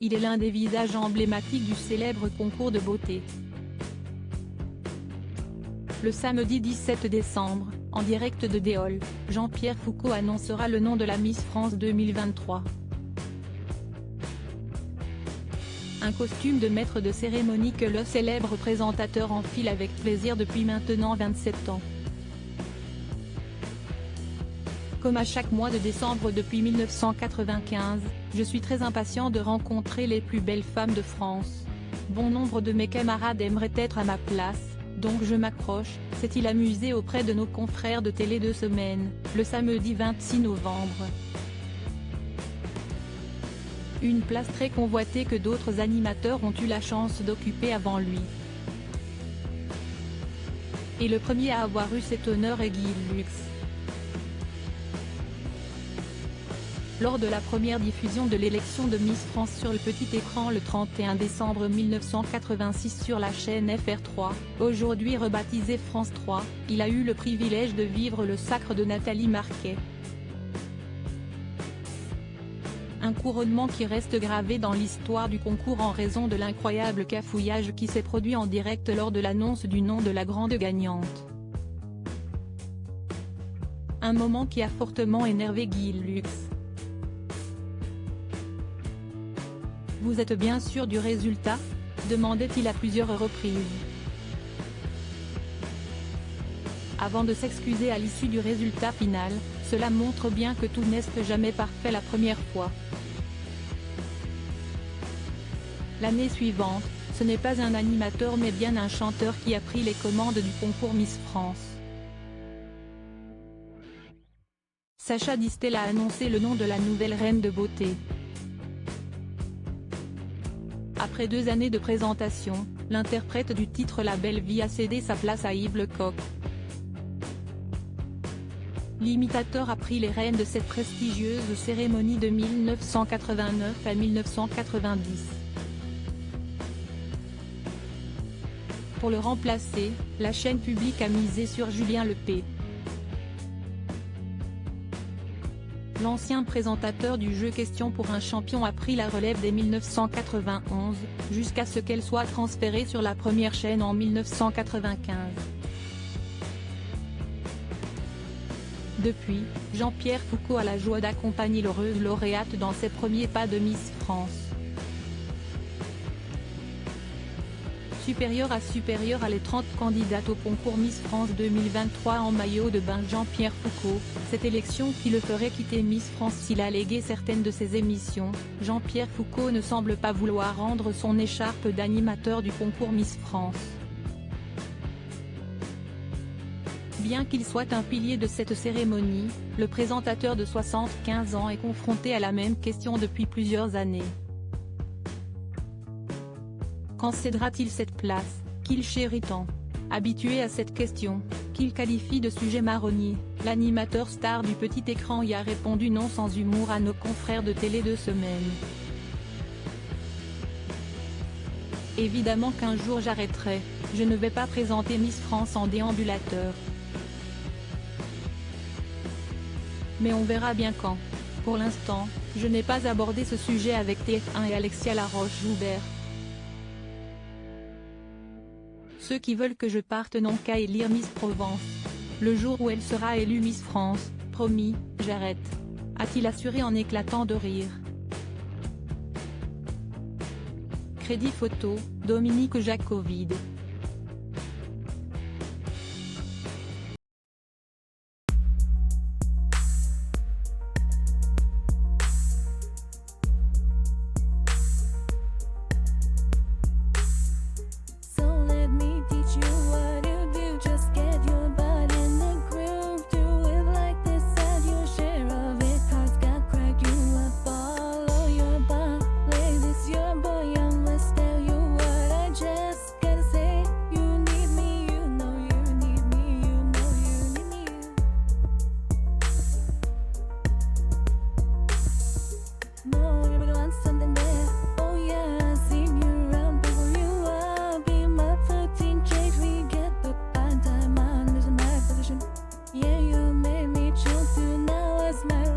Il est l'un des visages emblématiques du célèbre concours de beauté. Le samedi 17 décembre, en direct de Déol, Jean-Pierre Foucault annoncera le nom de la Miss France 2023. Un costume de maître de cérémonie que le célèbre présentateur enfile avec plaisir depuis maintenant 27 ans. Comme à chaque mois de décembre depuis 1995, je suis très impatient de rencontrer les plus belles femmes de France. Bon nombre de mes camarades aimeraient être à ma place, donc je m'accroche, s'est-il amusé auprès de nos confrères de Télé 2 Semaines, le samedi 26 novembre. Une place très convoitée que d'autres animateurs ont eu la chance d'occuper avant lui. Et le premier à avoir eu cet honneur est Guy Lux. Lors de la première diffusion de l'élection de Miss France sur le petit écran le 31 décembre 1986 sur la chaîne FR3, aujourd'hui rebaptisée France 3, il a eu le privilège de vivre le sacre de Nathalie Marquet. Un couronnement qui reste gravé dans l'histoire du concours en raison de l'incroyable cafouillage qui s'est produit en direct lors de l'annonce du nom de la grande gagnante. Un moment qui a fortement énervé Guy Lux. Vous êtes bien sûr du résultat ? demandait-il à plusieurs reprises. Avant de s'excuser à l'issue du résultat final, cela montre bien que tout n'est jamais parfait la première fois. L'année suivante, ce n'est pas un animateur mais bien un chanteur qui a pris les commandes du concours Miss France. Sacha Distel a annoncé le nom de la nouvelle reine de beauté. Après 2 années de présentation, l'interprète du titre La Belle Vie a cédé sa place à Yves Lecoq. L'imitateur a pris les rênes de cette prestigieuse cérémonie de 1989 à 1990. Pour le remplacer, la chaîne publique a misé sur Julien Lepé. L'ancien présentateur du jeu Question pour un champion a pris la relève dès 1991, jusqu'à ce qu'elle soit transférée sur la première chaîne en 1995. Depuis, Jean-Pierre Foucault a la joie d'accompagner l'heureuse lauréate dans ses premiers pas de Miss France. Supérieur à les 30 candidates au concours Miss France 2023 en maillot de bain Jean-Pierre Foucault, cette élection qui le ferait quitter Miss France s'il a légué certaines de ses émissions, Jean-Pierre Foucault ne semble pas vouloir rendre son écharpe d'animateur du concours Miss France. Bien qu'il soit un pilier de cette cérémonie, le présentateur de 75 ans est confronté à la même question depuis plusieurs années. Quand cédera-t-il cette place, qu'il chérit tant? Habitué à cette question, qu'il qualifie de sujet marronnier, l'animateur star du petit écran y a répondu non sans humour à nos confrères de Télé 2 Semaines. Évidemment qu'un jour j'arrêterai, je ne vais pas présenter Miss France en déambulateur. Mais on verra bien quand. Pour l'instant, je n'ai pas abordé ce sujet avec TF1 et Alexia Laroche-Joubert. Ceux qui veulent que je parte n'ont qu'à élire Miss Provence. Le jour où elle sera élue Miss France, promis, j'arrête. A-t-il assuré en éclatant de rire. Crédit photo, Dominique Jacovide. Yeah, you made me choose to now as my